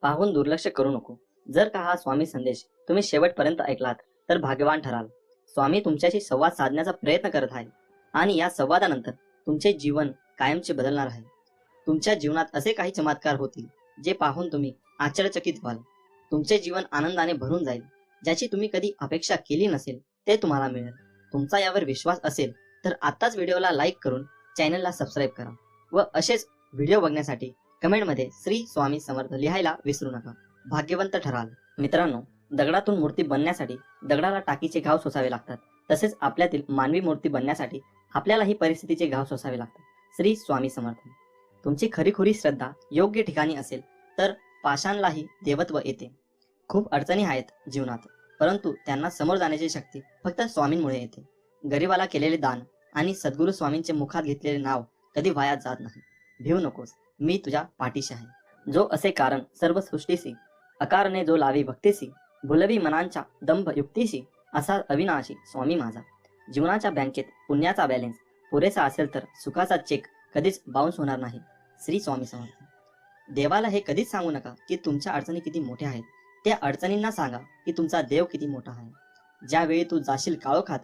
पाहून दुर्लक्ष करू नको. जर का हा स्वामी संदेश तुम्ही शेवटपर्यंत ऐकलात तर भाग्यवान ठराल. स्वामी तुमच्याशी संवाद साधण्याचा प्रयत्न करत आहे आणि या संवादानंतर तुमचे जीवन कायमचे बदलणार आहे. तुमच्या जीवनात असे काही चमत्कार होतील जे पाहून तुम्ही आश्चर्यचकित व्हाल. तुमचे जीवन आनंदाने भरून जाईल. ज्याची तुम्ही कधी अपेक्षा केली नसेल ते तुम्हाला मिळेल. तुमचा यावर विश्वास असेल तर आताच व्हिडिओला लाईक करून चॅनलला सबस्क्राईब करा व असेच व्हिडिओ बघण्यासाठी कमेंटमध्ये श्री स्वामी समर्थ लिहायला विसरू नका. भाग्यवंत ठराल. मित्रांनो, दगडातून मूर्ती बनण्यासाठी दगडाला टाकीचे घाव सोसावे लागतात. तसेच आपल्यातील मानवी मूर्ती बनण्यासाठी आपल्यालाही परिस्थितीचे घाव सोसावे लागतात. श्री स्वामी समर्थ. तुमची खरीखुरी श्रद्धा योग्य ठिकाणी असेल तर पाषाणलाही देवत्व येते. खूप अडचणी आहेत जीवनात, परंतु त्यांना समोर जाण्याची शक्ती फक्त स्वामींमुळे येते. गरिबाला केलेले दान आणि सद्गुरू स्वामींचे मुखात घेतलेले नाव कधी वाया जात नाही. भिवू नकोस, मी तुझ्या पाठीशी आहे. जो असे कारण सर्व सृष्टीसी, अकारणे जो लावी भक्तीसी, भुलवी मनांच्या दंभ युक्तीशी, असा अविनाशी स्वामी माझा. जीवनाच्या बँकेत पुण्याचा बॅलेन्स पुरेसा असेल तर सुखाचा चेक कधीच बाउन्स होणार नाही. श्री स्वामी समर्थ. देवाला हे कधीच सांगू नका की तुमच्या अडचणी किती मोठ्या आहेत. त्या अडचणींना सांगा की तुमचा देव किती मोठा आहे. ज्यावेळी तू जाशील काळोखात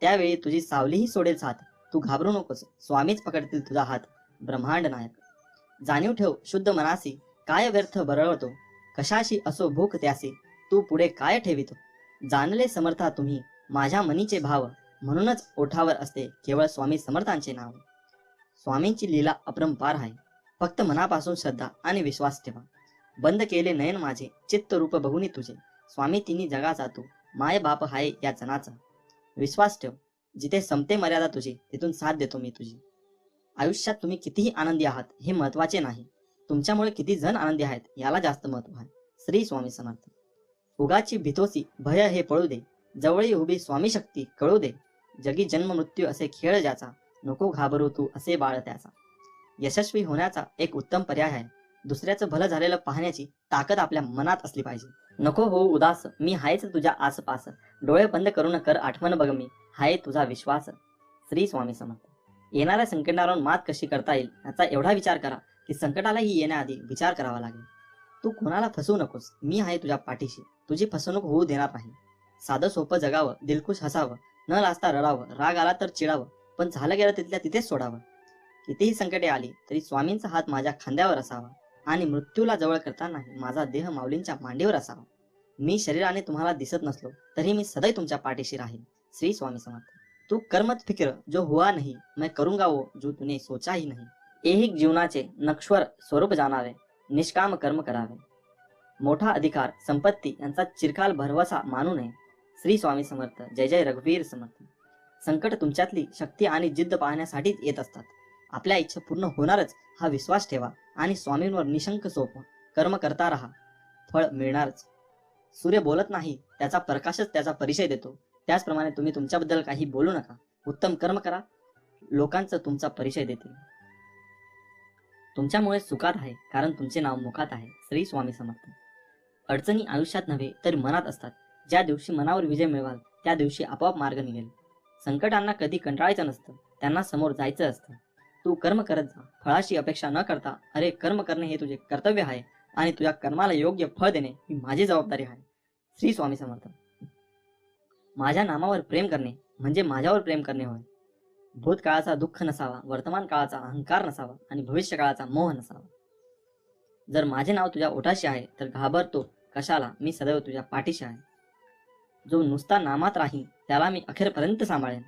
त्यावेळी तुझी सावलीही सोडेल साथ. तू घाबरू नकोस, स्वामीच पकडतील तुझा हात. ब्रह्मांड नायक. जाणीव ठेव शुद्ध मनासी, काय व्यर्थ बरळतो, कशाशी असो भूक त्यासी, तू पुढे काय ठेवितो. जाणले समर्था तुम्ही माझ्या मनीचे भाव, म्हणूनच ओठावर असते केवळ स्वामी समर्थांचे नाव. स्वामींची लीला अपरंपार आहे. फक्त मनापासून श्रद्धा आणि विश्वास ठेवा. बंद केले नयन माझे चित्त रूप बघुनी तुझे, स्वामी तिन्ही जगाचा तू माय बाप हाय या जनाचा. विश्वास ठेव, जिथे संपते मर्यादा तुझी तिथून साथ देतो मी तुझी. आयुष्यात तुम्ही कितीही आनंदी आहात हे महत्वाचे नाही, तुमच्यामुळे किती जण आनंदी आहेत याला जास्त महत्व आहे. श्री स्वामी समर्थ. उगाची भीतोसी भय हे पळू दे, जवळी उभी स्वामी शक्ती कळू दे. जगी जन्म मृत्यू असे खेळ ज्याचा, नको घाबरू तू असे बाळ त्याचा. यशस्वी होण्याचा एक उत्तम पर्याय आहे दुसऱ्याचं भलं झालेलं पाहण्याची ताकद आपल्या मनात असली पाहिजे. नको हो उदास, मी हायच तुझ्या आसपास, डोळे बंद करून कर आठवण बघ मी हाय तुझा विश्वास. श्री स्वामी समर्थ. येणाऱ्या संकटावर मात कशी करता येईल याचा एवढा विचार करा की संकटालाही येण्याआधी विचार करावा लागेल. तू कोणाला फसवू नकोस, मी आहे तुझ्या पाठीशी, तुझी फसवणूक होऊ देणार नाही. साधं सोपं जगावं, दिलखुश हसावं, न लाजता रडावं, राग आला तर चिडावं, पण झालं गेलं तिथल्या तिथेच सोडावं. कितीही संकटे आली तरी स्वामींचा हात माझ्या खांद्यावर असावा आणि मृत्यूला जवळ करतानाही माझा देह माऊलींच्या मांडीवर असावा. मी शरीराने तुम्हाला दिसत नसलो तरी मी सदैव तुमच्या पाठीशी राहील. श्री स्वामी समर्थ. तू कर्मत फिक्र जो हुआ नहीं, मैं करूंगा वो जो तूने सोचा ही नहीं. ऐहिक जीवनाचे नश्वर स्वरूप जाणावे, निष्काम कर्म करावे. मोठा अधिकार संपत्ती यांचा चिरकाल भरवसा मानू नये. श्री स्वामी समर्थ. जय जय रघुवीर समर्थ. संकट तुमच्यातली शक्ती आणि जिद्द पाहण्यासाठीच येत असतात. आपल्या इच्छा पूर्ण होणारच हा विश्वास ठेवा आणि स्वामींवर निशंक सोपवा. कर्म करता राहा, फळ मिळणारच. सूर्य बोलत नाही, त्याचा प्रकाशच त्याचा परिचय देतो. त्याचप्रमाणे तुम्ही तुमच्याबद्दल काही बोलू नका, उत्तम कर्म करा, लोकांचा तुमचा परिचय देतील. तुमच्यामुळे सुखात आहे कारण तुमचे नाव मुखात आहे. श्री स्वामी समर्थ. अडचणी आयुष्यात नव्हे तर मनात असतात. ज्या दिवशी मनावर विजय मिळवाल त्या दिवशी आपोआप मार्ग निघेल. संकटांना कधी कंटाळायचं नसतं, त्यांना समोर जायचं असतं. तू कर्म करत जा, फळाची अपेक्षा न करता. अरे कर्म करणे हे तुझे कर्तव्य आहे आणि तुझ्या कर्माला योग्य फळ देणे ही माझी जबाबदारी आहे. श्री स्वामी समर्थ. माझ्या नामावर प्रेम करणे म्हणजे माझ्यावर प्रेम करणे होय. भूतकाळाचा दुःख नसावा, वर्तमान काळाचा अहंकार नसावा आणि भविष्य काळाचा मोह नसावा. जर माझे नाव तुझ्या ओठाशी आहे तर घाबरतो कशाला, मी सदैव तुझ्या पाठीशी आहे. जो नुसता नामात राहील त्याला मी अखेरपर्यंत सांभाळेन.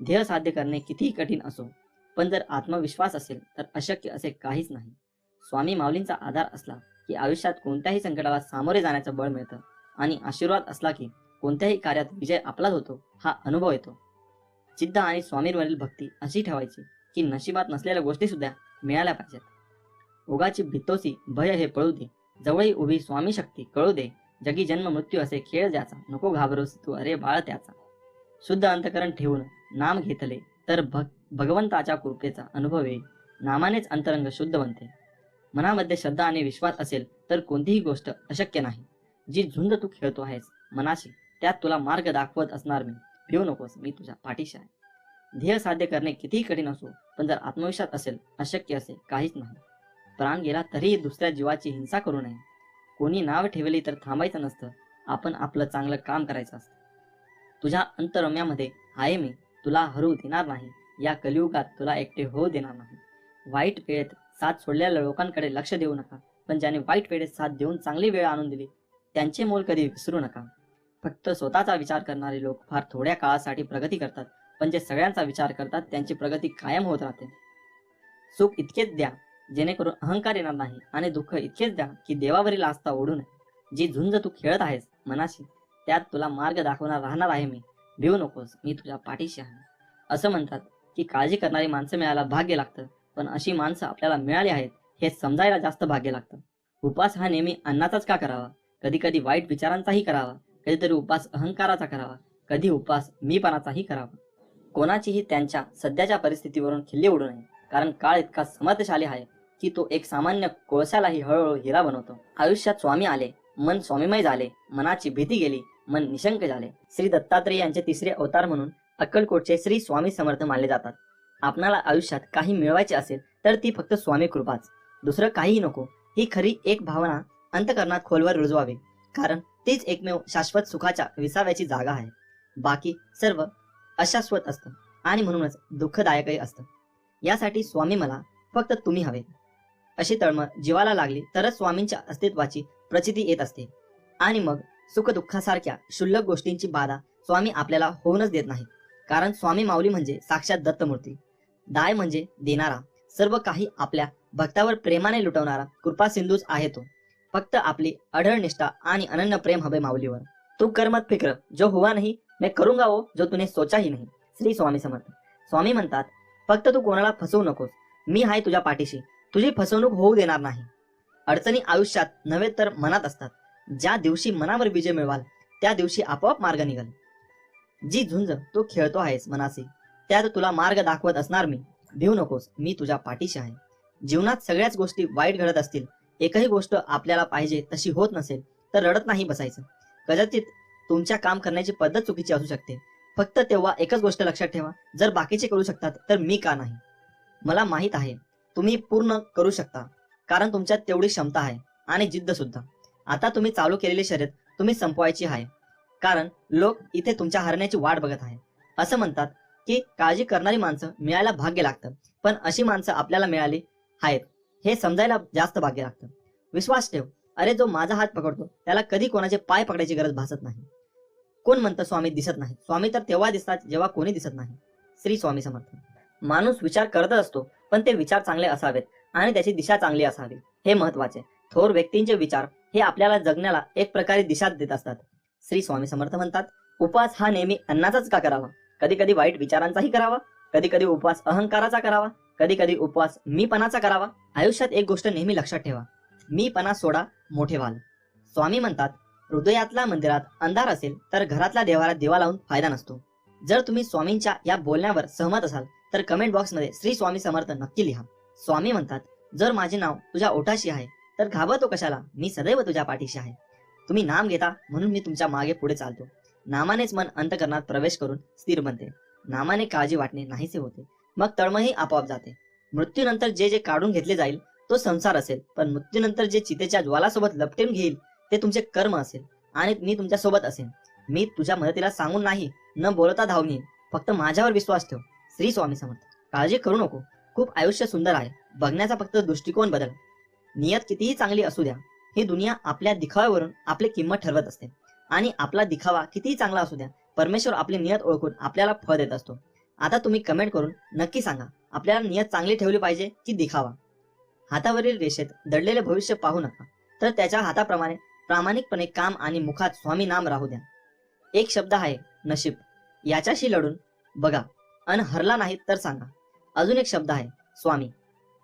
ध्येय साध्य करणे कितीही कठीण असो, पण जर आत्मविश्वास असेल तर अशक्य असे काहीच नाही. स्वामी माऊलींचा आधार असला की आयुष्यात कोणत्याही संकटाला सामोरे जाण्याचं बळ मिळतं आणि आशीर्वाद असला की कोणत्याही कार्यात विजय आपलाच होतो हा अनुभव येतो. जिद्द आणि स्वामींवरील भक्ती अशी ठेवायची की नशिबात नसलेल्या गोष्टी सुद्धा मिळाल्या पाहिजेत. उगाची भितोसी भय हे पळू दे, जवळी उभी स्वामी शक्ती कळू दे. जगी जन्म मृत्यू असे खेळ ज्याचा, नको घाबरोस तू अरे बाळ त्याचा. शुद्ध अंतकरण ठेवून नाम घेतले तर भगवंताच्या कृपेचा अनुभव येईल. नामानेच अंतरंग शुद्ध बनते. मनामध्ये श्रद्धा आणि विश्वास असेल तर कोणतीही गोष्ट अशक्य नाही. जी झुंज तू खेळतो आहेस मनाशी त्यात तुला मार्ग दाखवत असणार मी. भिवू नकोस, मी तुझ्या पाठीशी आहे. ध्येय साध्य करणे कितीही कठीण असो, पण जर आत्मविश्वास असेल अशक्य असे काहीच नाही. प्राण गेला तरीही दुसऱ्या जीवाची हिंसा करू नये. कोणी नाव ठेवली तर थांबायचं नसतं, आपण आपलं चांगलं काम करायचं असतं. तुझ्या अंतरम्यामध्ये आहे मी, तुला हरू देणार नाही, या कलियुगात तुला एकटे होऊ देणार नाही. वाईट वेळेत साथ सोडलेल्या लोकांकडे लक्ष देऊ नका, पण ज्याने वाईट वेळेत साथ देऊन चांगली वेळ आणून दिली त्यांचे मोल कधी विसरू नका. फक्त स्वतःचा विचार करणारे लोक फार थोड्या काळासाठी प्रगती करतात, पण जे सगळ्यांचा विचार करतात त्यांची प्रगती कायम होत राहते. सुख इतकेच द्या जेणेकरून अहंकार येणार नाही, आणि दुःख इतकेच द्या की देवावरील आस्था ओढू नये. जी झुंज तू खेळत आहेस मनाशी, त्यात तुला मार्ग दाखवणार राहणार आहे मी. भिवू नकोस, मी तुझ्या पाठीशी आहे. असं म्हणतात की काळजी करणारी माणसं मिळायला भाग्य लागतं, पण अशी माणसं आपल्याला मिळाली आहेत हे समजायला जास्त भाग्य लागतं. उपास हा नेहमी अन्नाचाच का करावा? कधी कधी वाईट विचारांचाही करावा, कधीतरी उपास अहंकाराचा करावा, कधी उपास मीपणाचाही करावा. कोणाचीही त्यांच्या सध्याच्या परिस्थितीवरून खिल्ली उडू नये, कारण काळ इतका समर्थशाली आहे की तो एक सामान्य कोळशालाही हळूहळू हिरा बनवतो. आयुष्यात स्वामी आले, मन स्वामीमय झाले, मनाची भीती गेली, मन निशंक झाले. श्री दत्तात्रेय यांचे तिसरे अवतार म्हणून अक्कलकोटचे श्री स्वामी समर्थ मानले जातात. आपणाला आयुष्यात काही मिळवायचे असेल तर ती फक्त स्वामी कृपाच, दुसरं काहीही नको. ही खरी एक भावना अंतकरणात खोलवर रुजवावी, कारण तीच एकमेव शाश्वत सुखाच्या विसाव्याची जागा आहे. बाकी सर्व अशाश्वत असतं आणि म्हणूनच दुःखदायकही असतं. यासाठी स्वामी मला फक्त तुम्ही हवे अशी तळमळ जीवाला लागली तरच स्वामींच्या अस्तित्वाची प्रचिती येत असते. आणि मग सुखदुःखासारख्या क्षुल्लक गोष्टींची बाधा स्वामी आपल्याला होऊनच देत नाही, कारण स्वामी माऊली म्हणजे साक्षात दत्तमूर्ती. दाय म्हणजे देणारा, सर्व काही आपल्या भक्तावर प्रेमाने लुटवणारा कृपा सिंधूच आहे तो. फक्त आपली अढळ निष्ठा आणि अनन्य प्रेम हवे माऊलीवर. तू कर मत फिक्र, जो हुआ नहीं मैं करूंगा वो जो तूने सोचा ही नहीं. श्री स्वामी समर्थ. स्वामी म्हणतात, फक्त तू कोणाला फसवू नकोस, मी आहे तुझ्या पाठीशी, तुझी फसवणूक होऊ देणार नाही. अडचणी आयुष्यात नव्हे तर मनात असतात. ज्या दिवशी मनावर विजय मिळवाल त्या दिवशी आपोआप मार्ग निघाल. जी झुंज तू खेळतो आहेस मनाशी, त्यात तुला मार्ग दाखवत असणार मी. भिवू नकोस, मी तुझ्या पाठीशी आहे. जीवनात सगळ्याच गोष्टी वाईट घडत असतील, एकही गोष्ट आपल्याला पाहिजे तशी होत नसेल तर रडत नाही बसायचं. कदाचित तुमच्या काम करण्याची पद्धत चुकीची असू शकते, फक्त तेव्हा एकच गोष्ट लक्षात ठेवा, जर बाकीचे करू शकतात तर मी का नाही. मला माहित आहे तुम्ही पूर्ण करू शकता, कारण तुमच्यात तेवढी क्षमता आहे आणि जिद्द सुद्धा. आता तुम्ही चालू केलेली शर्यत तुम्ही संपवायची आहे, कारण लोक इथे तुमच्या हरण्याची वाट बघत आहे. असं म्हणतात की काळजी करणारी माणसं मिळायला भाग्य लागतं, पण अशी माणसं आपल्याला मिळाली आहेत हे समजायला जास्त भाग्य लागतं. विश्वास ठेव, अरे जो माझा हात पकडतो त्याला कधी कोणाचे पाय पकडायची गरज भासत नाही. कोण म्हणतं स्वामी दिसत नाही? स्वामी तर तेव्हा दिसतात जेव्हा कोणी दिसत नाही. श्री स्वामी समर्थ. माणूस विचार करतच असतो, पण ते विचार चांगले असावेत आणि त्याची दिशा चांगली असावी, हे महत्वाचे. थोर व्यक्तींचे विचार हे आपल्याला जगण्याला एक प्रकारे दिशा देत असतात. श्री स्वामी समर्थ म्हणतात, उपवास हा नेहमी अन्नाचाच का करावा? कधी कधी वाईट विचारांचाही करावा, कधी कधी उपवास अहंकाराचा करावा, कधी कधी उपवास मीपणाचा करावा. आयुष्यात एक गोष्ट नेहमी लक्षात ठेवा, मीपणा सोडा, मोठे व्हाल. स्वामी म्हणतात, हृदयातल्या मंदिरात अंधार असेल तर घरातल्या देवाला दिवा लावून फायदा नसतो. जर तुम्ही स्वामींच्या या बोलण्यावर सहमत असाल तर कमेंट बॉक्समध्ये श्री स्वामी समर्थ नक्की लिहा. स्वामी म्हणतात, जर माझे नाव तुझ्या ओठाशी आहे तर घाबरतो कशाला, मी सदैव तुझ्या पाठीशी आहे. तुम्ही नाम घेता म्हणून मी तुमच्या मागे पुढे चालतो. नामानेच मन अंतकरणात प्रवेश करून स्थिर बनते. नामाने काळजी वाटणे नाहीसे होते, मग तळमळही आपोआप जाते. मृत्यूनंतर जे जे काढून घेतले जाईल तो संसार असेल, पण मृत्यूनंतर जे चितेच्या ज्वालासोबत लपटून घेईल ते तुमचे कर्म असेल, आणि मी तुमच्या सोबत असेन. मी तुझ्या मदतीला सांगून नाही, न बोलता धावून येईन, फक्त माझ्यावर विश्वास ठेव. श्री स्वामी समर्थ. काळजी करू नको, खूप आयुष्य सुंदर आहे, बघण्याचा फक्त दृष्टिकोन बदल. नियत कितीही चांगली असू द्या, ही दुनिया आपल्या दिखाव्यावरून आपली किंमत ठरवत असते, आणि आपला दिखावा कितीही चांगला असू द्या, परमेश्वर आपली नियत ओळखून आपल्याला फळ देत असतो. आता तुम्ही कमेंट करून नक्की सांगा, आपल्याला नियत चांगली ठेवली पाहिजे की दिखावा? हातावरील रेषेत दडलेले भविष्य पाहू नका, तर त्याच्या हाताप्रमाणे प्रामाणिकपणे काम आणि मुखात स्वामी नाम राहू द्या. एक शब्द आहे नशीब, याच्याशी लढून बघा, अन हरला नाही तर सांगा. अजून एक शब्द आहे स्वामी,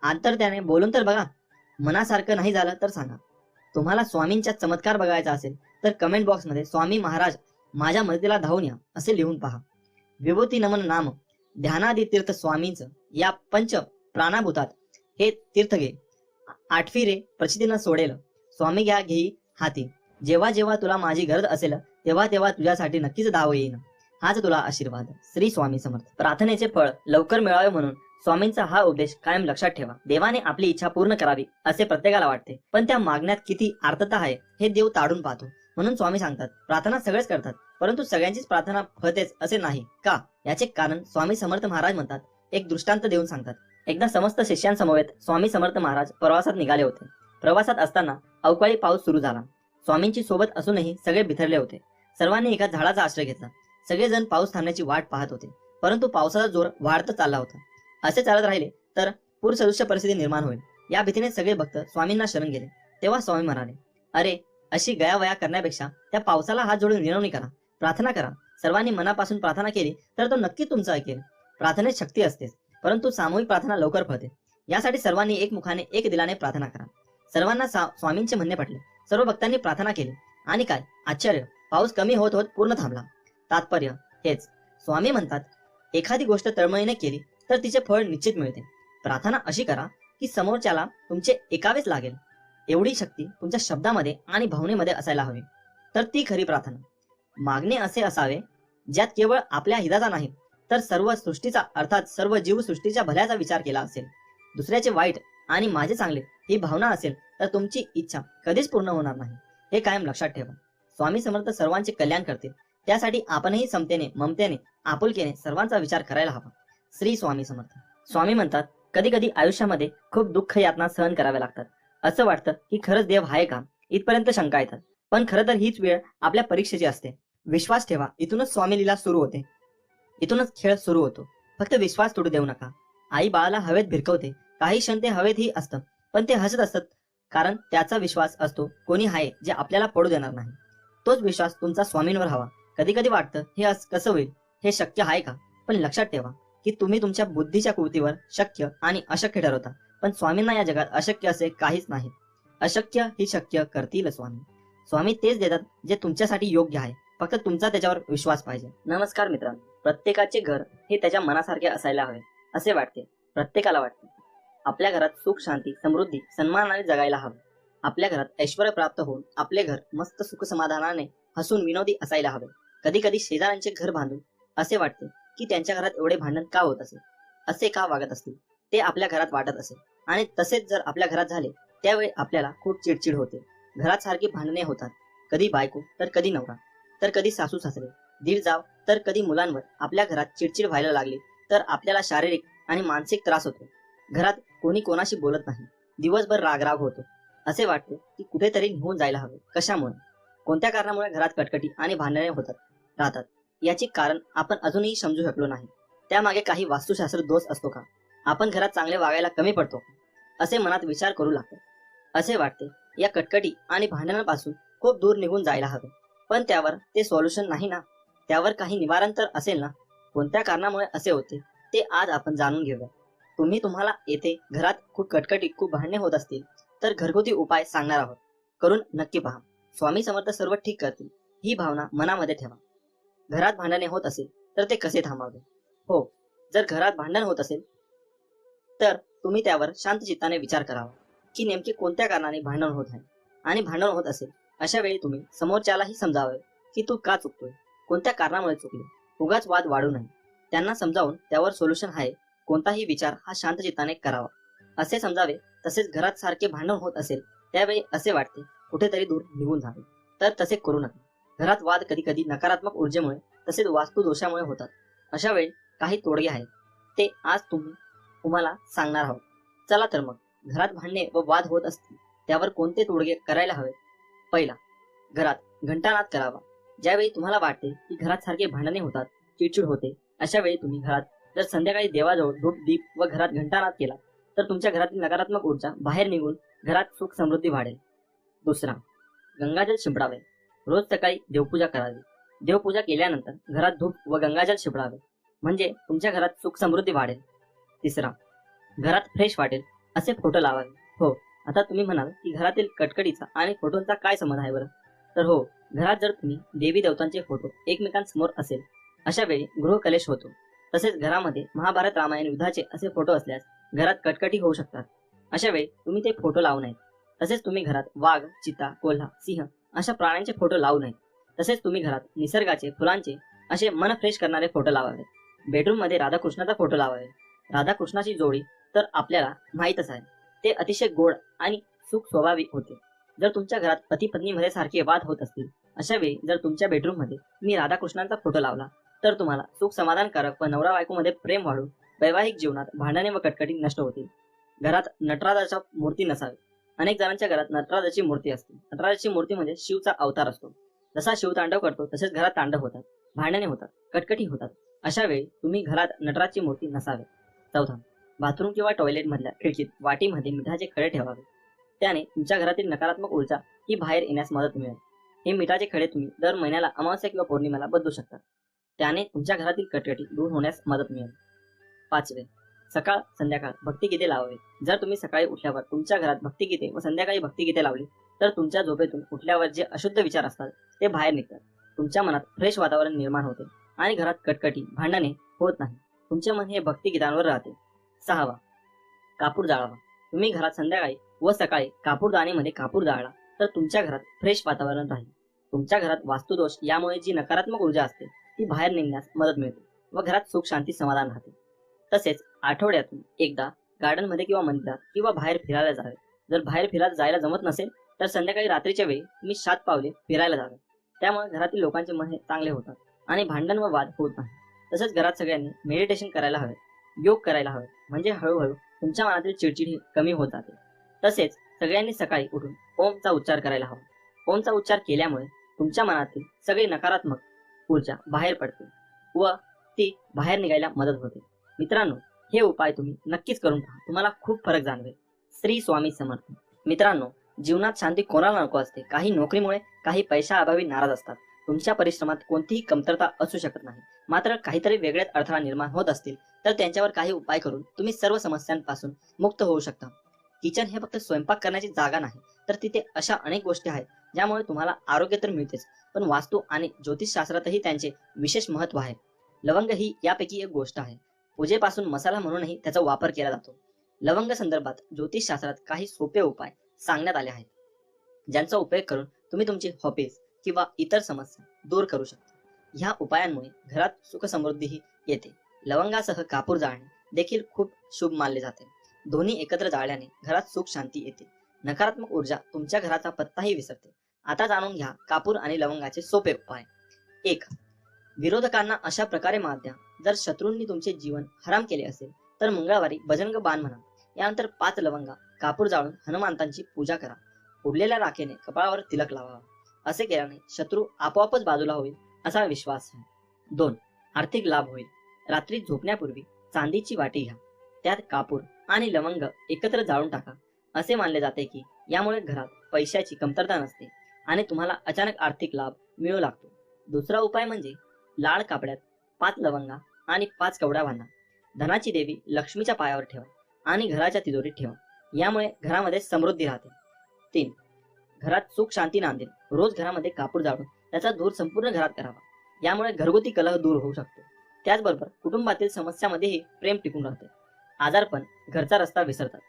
आंतर त्याने बोलून तर बघा, मनासारखं नाही झालं तर सांगा. तुम्हाला स्वामींचा चमत्कार बघायचा असेल तर कमेंट बॉक्समध्ये स्वामी महाराज माझ्या मदतीला धावून या असे लिहून पहा. विभूती नमन नाम ध्यानादी तीर्थ स्वामींचं या पंच प्राणाभूतात हे तीर्थ घे. आठवी रे प्रचितीनं सोडेल, स्वामी घ्या घेई हाती. जेव्हा जेव्हा तुला माझी गरज असेल तेव्हा तेव्हा तुझ्यासाठी नक्कीच धाव येईन. हाच तुला आशीर्वाद. श्री स्वामी समर्थ. प्रार्थनेचे फळ लवकर मिळावे म्हणून स्वामींचा हा उपदेश कायम लक्षात ठेवा. देवाने आपली इच्छा पूर्ण करावी असे प्रत्येकाला वाटते, पण त्या मागण्यात किती आर्तता आहे हे देव ताडून पाहतो. म्हणून स्वामी सांगतात, प्रार्थना सगळेच करतात, परंतु सगळ्यांचीच प्रार्थना फळतेच असे नाही का? याचे कारण स्वामी समर्थ महाराज म्हणतात, एक दृष्टांत देऊन सांगतात. एकदा समस्त शिष्यांसमवेत स्वामी समर्थ महाराज प्रवासात निघाले होते. प्रवासात असताना अवकाळी पाऊस सुरू झाला. स्वामींची सोबत असूनही सगळे बिथरले होते. सर्वांनी एका झाडाचा आश्रय घेतला. सगळेजण पाऊस थांबण्याची वाट पाहत होते, परंतु पावसाचा जोर वाढत चालला होता. असे चालत राहिले तर पूरसदृश्य परिस्थिती निर्माण होईल, या भीतीने सगळे भक्त स्वामींना शरण गेले. तेव्हा स्वामी म्हणाले, अरे, अशी गयावया करण्यापेक्षा त्या पावसाला हात जोडून विनवणी करा, प्रार्थना करा. सर्वांनी मनापासून प्रार्थना केली तर तो नक्की तुमचं ऐकेल. प्रार्थनेत शक्ती असतेच, परंतु सामूहिक प्रार्थना लवकर फळते. यासाठी सर्वांनी एकमुखाने एक दिलाने प्रार्थना करा. सर्वांना स्वामींचे म्हणणे पटले. सर्व भक्तांनी प्रार्थना केली आणि काय आश्चर्य, पाऊस कमी होत होत पूर्ण थांबला. तात्पर्य हेच, स्वामी म्हणतात, एखादी गोष्ट तळमळीने केली तर तिचे फळ निश्चित मिळते. प्रार्थना अशी करा की समोरच्याला तुमचे ऐकावेच लागेल. एवढी शक्ती तुमच्या शब्दामध्ये आणि भावनेमध्ये असायला हवी, तर ती खरी प्रार्थना. मागणे असे असावे ज्यात केवळ आपल्या हिताचा नाही तर सर्व सृष्टीचा, अर्थात सर्व जीवसृष्टीच्या भल्याचा विचार केला असेल. दुसऱ्याचे वाईट आणि माझे चांगले ही भावना असेल तर तुमची इच्छा कधीच पूर्ण होणार नाही. हे कायम लक्षात ठेवा. स्वामी समर्थ सर्वांचे कल्याण करतील, त्यासाठी आपणही समतेने, ममतेने, आपुलकीने सर्वांचा विचार करायला हवा. श्री स्वामी समर्थ. स्वामी म्हणतात, कधी कधी आयुष्यामध्ये खूप दुःख यातना सहन कराव्या लागतात. असं वाटतं की खरंच देव आहे का, इथपर्यंत शंका येतात. पण खरं तर हीच वेळ आपल्या परीक्षेची असते. विश्वास ठेवा, इथूनच स्वामी लीला सुरू होते, इथूनच खेळ सुरू होतो. फक्त विश्वास तुटू देऊ नका. आई बाळाला हवेत भिरकवते, काही क्षण ते हवेतही असतं, पण ते हसत असतात, कारण त्याचा विश्वास असतो कोणी आहे जे आपल्याला पडू देणार नाही. तोच विश्वास तुमचा स्वामींवर हवा. कधी कधी वाटतं हे कसं होईल, हे शक्य आहे का, पण लक्षात ठेवा की तुम्ही तुमच्या बुद्धीच्या कृतीवर शक्य आणि अशक्य ठरवता, पण स्वामींना या जगात अशक्य असे काहीच नाही. अशक्य ही शक्य करतील स्वामी. स्वामी तेच देतात जे तुमच्यासाठी योग्य आहे, फक्त तुमचा त्याच्यावर विश्वास पाहिजे. नमस्कार मित्रांनो, प्रत्येकाचे घर हे त्याच्या मनासारखे असायला हवे असे वाटते. प्रत्येकाला वाटते आपल्या घरात सुख, शांती, समृद्धी, सन्मानाने जगायला हवे. आपल्या घरात ऐश्वर्य प्राप्त होऊन आपले घर मस्त सुख समाधानाने हसून विनोदी असायला हवे. कधी कधी शेजाऱ्यांचे घर बांधून असे वाटते की त्यांच्या घरात एवढे भांडण का होत असेल, असे का वागत असतील, ते आपल्या घरात वाटत असेल. आणि तसेच जर आपल्या घरात झाले त्यावेळी आपल्याला खूप चिडचिड होते. घरात सारखी भांडणे होतात, कधी बायको तर कधी नवरा, तर कधी सासू सासरे, दीर जाव, तर कधी मुलांवर. आपल्या घरात चिडचिड व्हायला लागली तर आपल्याला शारीरिक आणि मानसिक त्रास होतो. घरात कोणी कोणाशी बोलत नाही, दिवसभर रागराग होतो. असे वाटते की कुठेतरी निघून जायला हवे. कशामुळे, कोणत्या कारणामुळे घरात कटकटी आणि भांडणे होतात राहतात, याची कारण आपण अजूनही समजू शकलो नाही. त्यामागे काही वास्तुशास्त्र दोष असतो का, आपण घरात चांगले वागायला कमी पडतो, असे मनात विचार करू लागतात. असे वाटते या कटकटी आणि भांडणांपासून खूप दूर निघून जायला हवे, पण त्यावर ते सॉल्युशन नाही ना, त्यावर काही निवारण तर असेल ना. कोणत्या कारणामुळे असे होते ते आज आपण जाणून घेऊया. तुम्हाला येथे घरात खूप कटकटी, खूप भांडणे होत असतील तर घरगुती उपाय सांगणार आहोत, करून नक्की पहा. स्वामी समर्थ सर्व ठीक करतील, ही भावना मनामध्ये ठेवा. घरात भांडणे होत असेल तर ते कसे थांबावे. हो, जर घरात भांडण होत असेल तर तुम्ही त्यावर शांत चित्ताने विचार करावा की नेमके कोणत्या कारणाने भांडण होत आहे. आणि भांडण होत असेल अशा वेळी तुम्ही समोरच्यालाही समजावे की तू का चुकतोय, कोणत्या कारणामुळे चुकले. उगाच वाद वाढू नये. त्यांना समजावून त्यावर सोल्युशन आहे कोणताही विचार हा शांत चित्ताने करावा असे समजावे. तसेच घरात सारखे भांडण होत असेल त्यावेळी असे वाटते कुठेतरी दूर निघून जावे, तर तसे करू नका. घरात वाद कधी कधी नकारात्मक ऊर्जेमुळे तसेच वास्तू दोषामुळे होतात. अशा वेळी काही तोडगे आहेत, ते आज तुम्हाला सांगणार आहोत. चला तर मग, घरात भांडणे व वाद होत असतील त्यावर कोणते तोडगे करायला हवे. पहिला, घरात घंटानाद करावा. ज्यावेळी तुम्हाला वाटते की घरात सारखे भांडणे होतात, चिडचिड होते, अशा वेळी तुम्ही घरात जर संध्याकाळी देवाजवळ धूप दीप व घरात घंटानाद केला तर तुमच्या घरातील नकारात्मक ऊर्जा बाहेर निघून घरात सुख समृद्धी वाढेल. दुसरा, गंगाजल शिंपडावे. रोज सकाळी देवपूजा करावी. देवपूजा केल्यानंतर घरात धूप व गंगाजल शिंपडावे, म्हणजे तुमच्या घरात सुख समृद्धी वाढेल. तिसरा, घरात फ्रेश वाटेल असे फोटो लावावे. हो, आता तुम्ही म्हणाल की घरातील कटकटीचा आणि फोटोंचा काय संबंध आहे बरं. तर हो, घरात जर तुम्ही देवी देवतांचे फोटो एकमेकांसमोर असेल अशा वेळी गृहकलेश होतो. तसेच घरामध्ये महाभारत रामायण युद्धाचे असे फोटो असल्यास घरात कटकटी होऊ शकतात. अशा वेळी तुम्ही ते फोटो लावू नयेत. तसेच तुम्ही घरात वाघ, चिता, कोल्हा, सिंह अशा प्राण्यांचे फोटो लावू नयेत. तसेच तुम्ही घरात निसर्गाचे, फुलांचे असे मन फ्रेश करणारे फोटो लावावे. बेडरूम मध्ये राधाकृष्णाचा फोटो लावावे. राधाकृष्णाची जोडी तर आपल्याला माहीतच आहे, ते अतिशय गोड आणि सुख स्वाभाविक होते. जर तुमच्या घरात पती पत्नी मध्ये सारखे वाद होत असतील, अशा वेळी जर तुमच्या बेडरूम मध्ये मी राधाकृष्णांचा फोटो लावला, तर तुम्हाला सुख समाधानकारक व नवरा बायको मध्ये प्रेम वाढून वैवाहिक जीवनात भांडणे व कटकटी नष्ट होतील. घरात नटराजाच्या मूर्ती नसावी. अनेक जणांच्या घरात नटराजाची मूर्ती असते. नटराजाची मूर्ती म्हणजे शिवचा अवतार असतो. जसा शिव तांडव करतो तसेच घरात तांडव होतात, भांडणे होतात, कटकटी होतात. अशा वेळी तुम्ही घरात नटराजची मूर्ती नसावे. चौथा, बाथरूम किंवा टॉयलेट मधल्या खिडकीत वाटीमध्ये मिठाचे खडे ठेवावे. त्याने तुमच्या घरातील नकारात्मक ऊर्जा ही बाहेर येण्यास मदत मिळेल. हे मिठाचे खडे तुम्ही दर महिन्याला अमावस्या किंवा पौर्णिमेला बदलू शकता. त्याने तुमच्या घरातील कटकटी दूर होण्यास मदत मिळेल. पाचवे, सकाळ संध्याकाळ भक्तिगीते लावावे. जर तुम्ही सकाळी उठल्यावर तुमच्या घरात भक्तिगीते व संध्याकाळी भक्तिगीते लावली, तर तुमच्या झोपेतून उठल्यावर जे अशुद्ध विचार असतात ते बाहेर निघतात. तुमच्या मनात फ्रेश वातावरण निर्माण होते आणि घरात कटकटी भांडणे होत नाही. तुमचे मन हे भक्तिगीतांवर राहते. सहावा, कापूर जाळावा. तुम्ही घरात संध्याकाळी व सकाळी कापूरदानीमध्ये कापूर जाळला तर तुमच्या घरात फ्रेश वातावरण राहील. तुमच्या घरात वास्तुदोष यामुळे जी नकारात्मक ऊर्जा असते ती बाहेर निघण्यास मदत मिळते व घरात सुख शांती समाधान राहते. तसेच आठवड्यातून एकदा गार्डनमध्ये किंवा मंदिरात किंवा बाहेर फिरायला जावे. जर बाहेर फिरायला जायला जमत नसेल तर संध्याकाळी रात्रीच्या वेळी तुम्ही 7 पावले फिरायला जावे. त्यामुळे घरातील लोकांचे मन हे चांगले होतात आणि भांडण व वाद होत नाही. तसेच घरात सगळ्यांनी मेडिटेशन करायला हवे, योग करायला हवे, म्हणजे हळूहळू तुमच्या मनातील चिडचिड ही कमी होत जाते. तसेच सगळ्यांनी सकाळी उठून ओमचा उच्चार करायला हवा. ओमचा उच्चार केल्यामुळे तुमच्या मनातील सगळी नकारात्मक ऊर्जा बाहेर पडते व ती बाहेर निघायला मदत होते. मित्रांनो, हे उपाय तुम्ही नक्कीच करून पहा, तुम्हाला खूप फरक जाणवेल. श्री स्वामी समर्थ. मित्रांनो, जीवनात शांती कोणाला नको असते. काही नोकरीमुळे, काही पैशाअभावी नाराज असतात. तुमच्या परिश्रमात कोणतीही कमतरता असू शकत नाही. मात्र काहीतरी वेगळेच अडथळा निर्माण होत असतील तर त्यांच्यावर काही उपाय करून तुम्ही सर्व समस्यांपासून मुक्त होऊ शकता. किचन हे फक्त स्वयंपाक करण्याची जागा नाही, तर तिथे अशा अनेक गोष्टी आहेत ज्यामुळे तुम्हाला आरोग्य तर मिळतेच, पण वास्तू आणि ज्योतिषशास्त्रातही त्यांचे विशेष महत्व आहे. लवंग ही यापैकी एक गोष्ट आहे. पूजेपासून मसाला म्हणूनही त्याचा वापर केला जातो. लवंग संदर्भात ज्योतिषशास्त्रात काही सोपे उपाय सांगण्यात आले आहेत, ज्यांचा उपयोग करून तुम्ही तुमची हॉबीज किंवा इतर समस्या दूर करू शकता. ह्या उपायांमुळे घरात सुख समृद्धीही येते. लवंगासह कापूर जाळणे देखील खूप शुभ मानले जाते. दोन्ही एकत्र जाळल्याने घरात सुख शांती येते. नकारात्मक ऊर्जा तुमच्या घराचा पत्ताही विसरते. आता जाणून घ्या कापूर आणि लवंगाचे सोपे उपाय. 1. विरोधकांना अशा प्रकारे मात द्या. जर शत्रूंनी तुमचे जीवन हराम केले असेल तर मंगळवारी बजरंग बाण म्हणा. यानंतर 5 लवंगा कापूर जाळून हनुमंतांची पूजा करा. उरलेल्या राखेने कपाळावर तिलक लावावा. असे केल्याने शत्रू आपोआपच बाजूला होईल असा विश्वास आहे. 2. आर्थिक लाभ होईल. रात्री झोपण्यापूर्वी चांदीची वाटी घ्या. त्यात कापूर आणि लवंग एकत्र जाळून टाका. असे मानले जाते की यामुळे घरात पैशाची कमतरता नसते आणि तुम्हाला अचानक आर्थिक लाभ मिळू लागतो. दुसरा उपाय म्हणजे लाल कापड्यात 5 लवंगा आणि 5 कवड्या बांधा. धनाची देवी लक्ष्मीच्या पायावर ठेवा आणि घराच्या तिजोरीत ठेवा. यामुळे घरामध्ये समृद्धी राहते. 3. घरात सुख शांती नांदेल. रोज घरामध्ये कापूर जाळून त्याचा धूर संपूर्ण घरात करावा. यामुळे घरगुती कलह दूर होऊ शकतो. त्याचबरोबर कुटुंबातील समस्यामध्येही प्रेम टिकून राहते. आजारपण घरचा रस्ता विसरतात.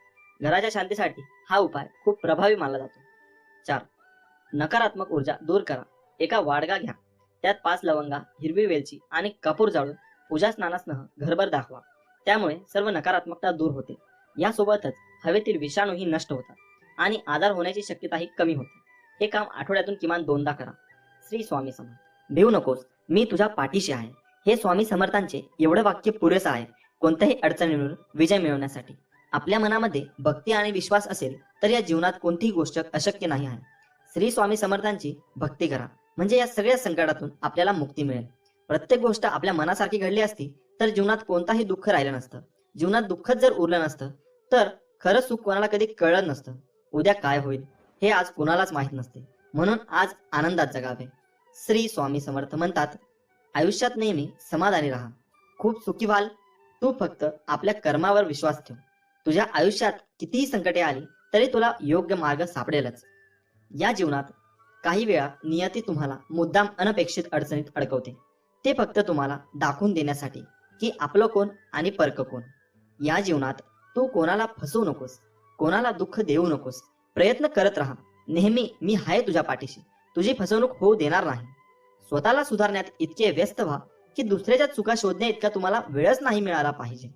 घराच्या शांतीसाठी हा उपाय खूप प्रभावी मानला जातो. 4. नकारात्मक ऊर्जा दूर करा. एका वाडगा घ्या. त्यात 5 लवंगा, हिरवी वेलची आणि कापूर जाळून पूजा स्नानासह घरभर दाखवा. त्यामुळे सर्व नकारात्मकता दूर होते. यासोबतच हवेतील विषाणूही नष्ट होतात आणि आजार होण्याची शक्यताही कमी होते. हे काम आठवड्यातून किमान 2दा करा. श्री स्वामी समर्थ. भिवू नकोस, मी तुझ्या पाठीशी आहे. हे स्वामी समर्थांचे एवढं वाक्य पुरेसं आहे कोणत्याही अडचणीवर विजय मिळवण्यासाठी. आपल्या मनामध्ये भक्ती आणि विश्वास असेल तर या जीवनात कोणतीही गोष्ट अशक्य नाही आहे. श्री स्वामी समर्थांची भक्ती करा, म्हणजे या सगळ्या संकटातून आपल्याला मुक्ती मिळेल. प्रत्येक गोष्ट आपल्या मनासारखी घडली असती तर जीवनात कोणताही दुःख राहिलं नसतं. जीवनात दुःखच जर उरलं नसतं तर खरं सुख कोणाला कधी कळलं नसतं. उद्या काय होईल हे आज कोणालाच माहित नसते. म्हणून आज आनंदात जगावे. श्री स्वामी समर्थ म्हणतात, आयुष्यात नेहमी समाधानी राहा, खूप सुखी व्हाल. तू फक्त आपल्या कर्मावर विश्वास ठेव. तुझ्या आयुष्यात कितीही संकटे आली तरी तुला योग्य मार्ग सापडेलच. या जीवनात काही वेळा नियती तुम्हाला मुद्दाम अनपेक्षित अडचणीत अडकवते. ते फक्त तुम्हाला दाखवून देण्यासाठी की आपलं कोण आणि परक कोण. या जीवनात तू कोणाला फसवू नकोस, कोणाला दुःख देऊ नकोस. प्रयत्न करत राहा. नेहमी मी आहे तुझ्या पाठीशी. तुझी फसवणूक होऊ देणार नाही. स्वतःला सुधारण्यात इतके व्यस्त व्हा की दुसऱ्याच्या चुका शोधण्या इतका तुम्हाला वेळच नाही मिळाला पाहिजे.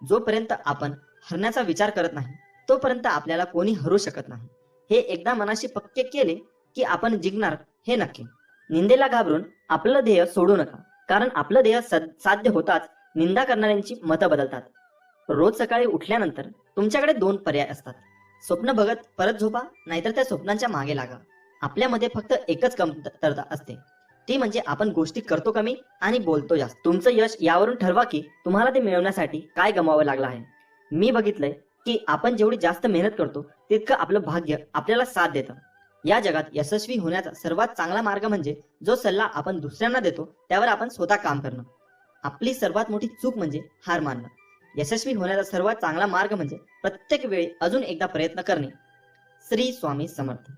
जोपर्यंत आपण हरण्याचा विचार करत नाही तोपर्यंत आपल्याला कोणी हरू शकत नाही. हे एकदा मनाशी पक्के केले की आपण जिंकणार हे नक्की. निंदेला घाबरून आपलं ध्येय सोडू नका, कारण आपलं ध्येय साध्य होताच निंदा करणाऱ्यांची मतं बदलतात. रोज सकाळी उठल्यानंतर तुमच्याकडे 2 पर्याय असतात. स्वप्न बघत परत झोपा, नाहीतर त्या स्वप्नांच्या मागे लागा. आपल्यामध्ये फक्त एकच कमतरता असते, ती म्हणजे आपण गोष्टी करतो कमी आणि बोलतो जास्त. तुमचं यश यावरून ठरवा की तुम्हाला ते मिळवण्यासाठी काय गमावं लागलं आहे. मी बघितलंय की आपण जेवढी जास्त मेहनत करतो तितकं आपलं भाग्य आपल्याला साथ देतं. या जगात यशस्वी होण्याचा सर्वात चांगला मार्ग म्हणजे जो सल्ला आपण दुसऱ्यांना देतो त्यावर आपण स्वतः काम करणं. आपली सर्वात मोठी चूक म्हणजे हार मानणं. यशस्वी होण्याचा सर्वात चांगला मार्ग म्हणजे प्रत्येक वेळी अजून एकदा प्रयत्न करणे. श्री स्वामी समर्थ.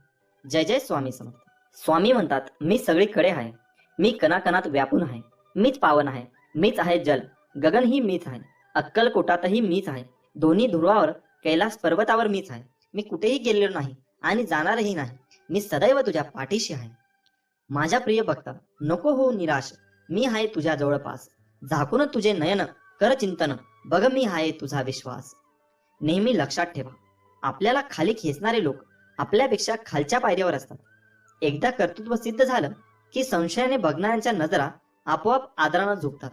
जय जय स्वामी समर्थ. स्वामी म्हणतात, मी सगळीकडे आहे, मी कणाकणात व्यापून आहे, मीच पावन आहे, मीच आहे जल, गगन ही मीच आहे, अक्कलकोटातही मीच आहे, दोन्ही ध्रुवावर कैलास पर्वतावर मीच आहे, मी कुठेही गेलेलो नाही आणि जाणारही नाही, मी सदैव तुझ्या पाठीशी आहे. माझ्या प्रिय भक्ता, नको हो निराश, मी आहे तुझ्या जवळपास, झाकून तुझे नयन कर चिंतन, बघ मी आहे तुझा विश्वास. नेहमी लक्षात ठेवा, आपल्याला खाली खेचणारे लोक आपल्यापेक्षा खालच्या पायरीवर असतात. एकदा कर्तृत्व सिद्ध झालं की संशयाने बघणाऱ्यांच्या नजरा आपोआप आदरानं झुकतात.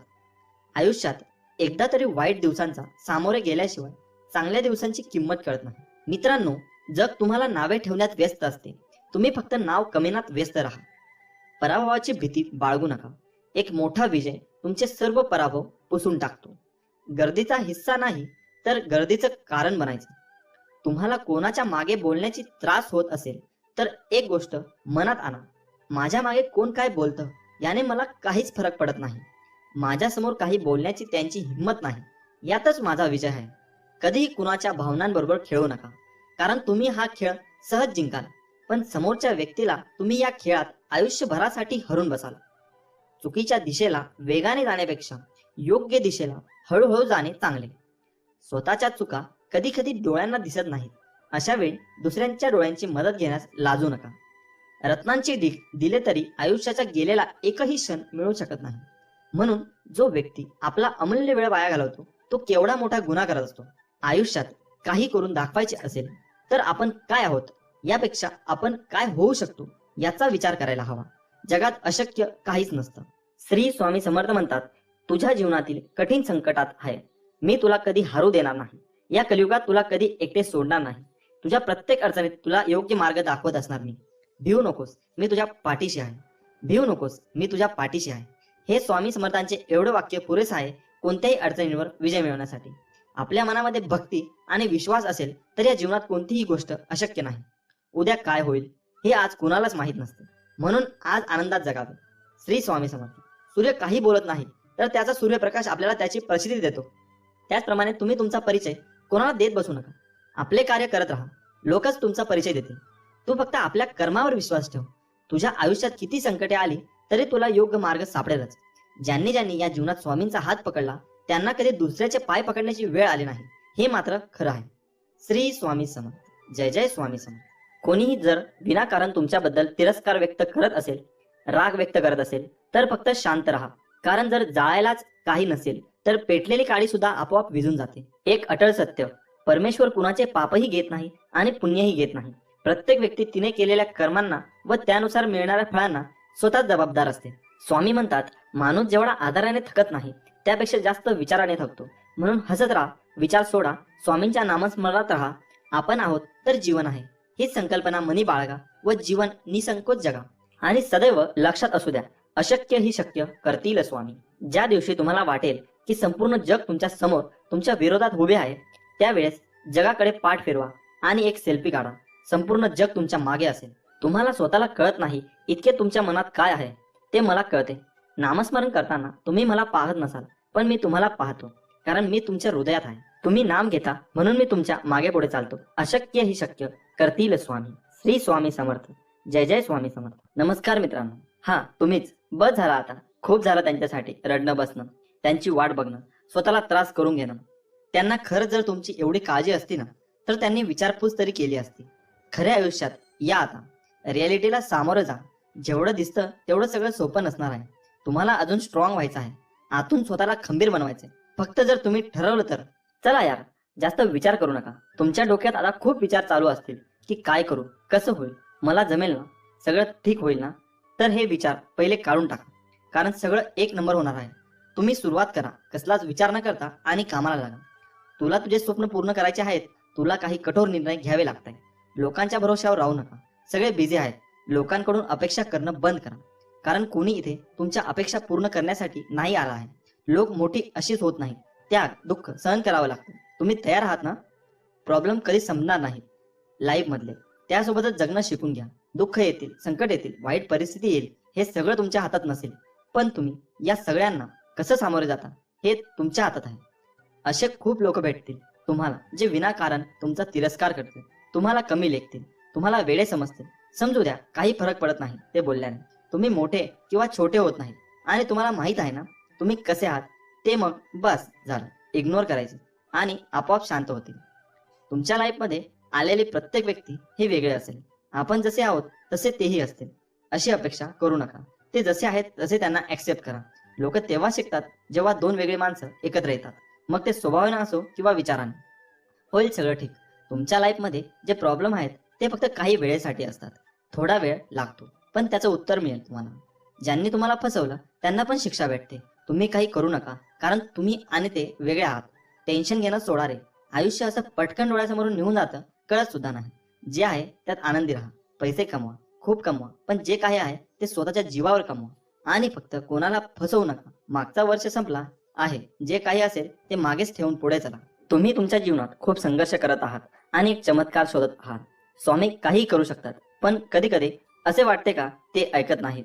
आयुष्यात एकदा तरी वाईट दिवसांचा सामोरे गेल्याशिवाय चांगल्या दिवसांची किंमत कळत नाही. मित्रांनो, जग तुम्हाला नावे ठेवण्यात व्यस्त असते, तुम्ही फक्त नाव कमविण्यात व्यस्त राहा. पराभवाची भीती बाळगू नका. एक मोठा विजय तुमचे सर्व पराभव पुसून टाकतो. गर्दीचा हिस्सा नाही तर गर्दीचं कारण बनायचं. तुम्हाला कोणाच्या मागे बोलण्याची त्रास होत असेल तर एक गोष्ट मनात आणा, माझ्या मागे कोण काय बोलतं याने मला काहीच फरक पडत नाही. माझ्यासमोर काही बोलण्याची त्यांची हिंमत नाही, यातच माझा विजय आहे. कधीही कुणाच्या भावनांबरोबर खेळू नका, कारण तुम्ही हा खेळ सहज जिंकाल, पण समोरच्या व्यक्तीला तुम्ही या खेळात आयुष्यभरासाठी हरून बसाल. चुकीच्या दिशेला वेगाने जाण्यापेक्षा योग्य दिशेला हळूहळू जाणे चांगले. स्वतःच्या चुका कधी कधी डोळ्यांना दिसत नाहीत, अशा वेळी दुसऱ्यांच्या डोळ्यांची मदत घेण्यास लाजू नका. रत्नांचे ढीग दिले तरी आयुष्याचा गेलेला एकही क्षण मिळू शकत नाही. म्हणून जो व्यक्ती आपला अमूल्य वेळ वाया घालवतो तो केवढा मोठा गुन्हा करत असतो. आयुष्यात काही करून दाखवायचे असेल तर आपण काय आहोत यापेक्षा आपण काय होऊ शकतो याचा विचार करायला हवा. जगात अशक्य काहीच नसतं. श्री स्वामी समर्थ म्हणतात, तुझ्या जीवनातील कठीण संकटात आहे, मी तुला कधी हारू देणार नाही. या कलियुगात तुला कधी एकटे सोडणार नाही. तुझ्या प्रत्येक अडचणीत तुला योग्य मार्ग दाखवत असणार मी. भिवू नकोस, मी तुझ्या पाठीशी आहे. भिवू नकोस, मी तुझ्या पाठीशी आहे. हे स्वामी समर्थांचे एवढे वाक्य पुरेसे आहे कोणत्याही अडचणीवर विजय मिळवण्यासाठी. आपल्या मनामध्ये भक्ती आणि विश्वास असेल तर या जीवनात कोणतीही गोष्ट अशक्य नाही. उद्या काय होईल हे आज कुणालाच माहीत नसते, म्हणून आज आनंदात जगावे. श्री स्वामी समर्थ. सूर्य काही बोलत नाही तर त्याचा सूर्यप्रकाश आपल्याला त्याची प्रसिद्धी देतो. त्याचप्रमाणे तुम्ही तुमचा परिचय कोणाला देत बसू नका. आपले कार्य करत राहा, लोकच तुमचा परिचय देतील. तू फक्त आपल्या कर्मावर विश्वास ठेव. तुझ्या आयुष्यात किती संकटे आली तरी तुला योग्य मार्ग सापडेलच. ज्यांनी ज्यांनी या जीवनात स्वामींचा हात पकडला त्यांना कधी दुसऱ्याचे पाय पकडण्याची वेळ आली नाही, हे मात्र खरं आहे. श्री स्वामी समर्थ. जय जय स्वामी समर्थ. कोणीही जर विनाकारण तुमच्याबद्दल तिरस्कार व्यक्त करत असेल, राग व्यक्त करत असेल तर फक्त शांत राहा, कारण जर जाळायलाच काही नसेल तर पेटलेली काळी सुद्धा आपोआप विझून जाते. एक अटळ सत्य, परमेश्वर कुणाचे पापही घेत नाही आणि पुण्यही घेत नाही. प्रत्येक व्यक्ती तिने केलेल्या कर्मांना व त्यानुसार मिळणाऱ्या फळांना स्वतः जबाबदार असते. स्वामी म्हणतात, माणूस जेवढा आधाराने थकत नाही त्यापेक्षा जास्त विचाराने थकतो. म्हणून हसत राहा, विचार सोडा, स्वामींच्या नामस्मरणात राहा. आपण आहोत तर जीवन आहे हीच संकल्पना मनी बाळगा व जीवन निसंकोच जगा. आणि सदैव लक्षात असू द्या, अशक्य ही शक्य करतील स्वामी. ज्या दिवशी तुम्हाला वाटेल की संपूर्ण जग तुमच्या समोर तुमच्या विरोधात उभे आहे, त्यावेळेस जगाकडे पाठ फिरवा आणि एक सेल्फी काढा. संपूर्ण जग तुमच्या मागे असेल. तुम्हाला स्वतःला कळत नाही इतके तुमच्या मनात काय आहे ते मला कळते. नामस्मरण करताना तुम्ही मला पाहत नसाल, पण मी तुम्हाला पाहतो, कारण मी तुमच्या हृदयात आहे. तुम्ही नाम घेता म्हणून मी तुमच्या मागे पुढे चालतो. अशक्य ही शक्य करतील स्वामी. श्री स्वामी समर्थ. जय जय स्वामी समर्थ. नमस्कार मित्रांनो. हा तुम्हीच. बस झाला आता, खूप झालं त्यांच्यासाठी रडणं बसणं, त्यांची वाट बघणं, स्वतःला त्रास करून घेणं. त्यांना खरं जर तुमची एवढी काळजी असती ना तर त्यांनी विचारपूस तरी केली असती. खऱ्या आयुष्यात या आता, रियालिटीला सामोरं जा. जेवढं दिसतं तेवढं सगळं सोपं नसणार आहे. तुम्हाला अजून स्ट्रॉंग व्हायचं आहे, आतून स्वतःला खंबीर बनवायचंय. फक्त जर तुम्ही ठरवलं तर चला यार, जास्त विचार करू नका. तुमच्या डोक्यात आता खूप विचार चालू असतील की काय करू, कसं होईल, मला जमेल ना, सगळं ठीक होईल ना. तर हे विचार पहिले काढून टाका, कारण सगळं एक नंबर होणार आहे. तुम्ही सुरुवात करा, कसलाच विचार न करता, आणि कामाला लागा. तुला तुझे स्वप्न पूर्ण करायचे आहेत. तुला काही कठोर निर्णय घ्यावे लागतात. लोकांच्या भरोश्यावर राहू नका. सगळे बिझी आहेत. लोकांकडून अपेक्षा करणं बंद करा, कारण कोणी इथे तुमच्या अपेक्षा पूर्ण करण्यासाठी नाही आला आहे. लोक मोठी अशीच होत नाही. त्याग, दुःख सहन करावं लागतं. तुम्ही तयार आहात ना? प्रॉब्लेम कधी संपणार नाही लाईफ मधले. त्यासोबतच जगणं शिकून घ्या. दुःख येतील, संकट येतील, वाईट परिस्थिती येईल, हे सगळं तुमच्या हातात नसेल. पण तुम्ही या सगळ्यांना कसं सामोरे जाता हे तुमच्या हातात आहे. असे खूप लोक भेटतील तुम्हाला जे विनाकारण तुमचा तिरस्कार करतील, तुम्हाला कमी लेखतील, तुम्हाला वेडे समजतील. समजू द्या, काही फरक पडत नाही ते बोलल्याने. तुम्ही मोठे किंवा छोटे होत नाही, आणि तुम्हाला माहित आहे ना तुम्ही कसे आहात ते. मग बस झालं, इग्नोर करायचे आणि आपोआप शांत होतील. तुमच्या लाईफमध्ये आलेली प्रत्येक व्यक्ती हे वेगळे असेल. आपण जसे आहोत तसे तेही असतील, अशी अपेक्षा करू नका. ते जसे आहेत तसे त्यांना ऍक्सेप्ट करा. लोक तेव्हा शिकतात जेव्हा दोन वेगळी माणसं एकत्र येतात, मग ते स्वभावाने असो किंवा विचाराने. होईल सगळं ठीक. तुमच्या लाईफमध्ये जे प्रॉब्लेम आहेत ते फक्त काही वेळेसाठी असतात. थोडा वेळ लागतो, पण त्याचं उत्तर मिळेल तुम्हाला. ज्यांनी तुम्हाला फसवलं त्यांना पण शिक्षा भेटते. तुम्ही काही करू नका, कारण तुम्ही आणि ते वेगळे आहात. टेन्शन घेणं सोडा रे. आयुष्य असं पटकन डोळ्यासमोरून निघून जातं, कळत सुद्धा नाही. जे आहे त्यात आनंदी राहा. पैसे कमवा, खूप कमवा, पण जे काही आहे ते स्वतःच्या जीवावर कमवा. आणि फक्त कोणाला फसवू नका. मागचा वर्ष संपला आहे, जे काही असेल ते मागेच ठेवून पुढे चला. तुम्ही तुमच्या जीवनात खूप संघर्ष करत आहात आणि एक चमत्कार शोधत आहात. स्वामी काही करू शकतात, पण कधी कधी असे वाटते का ते ऐकत नाहीत?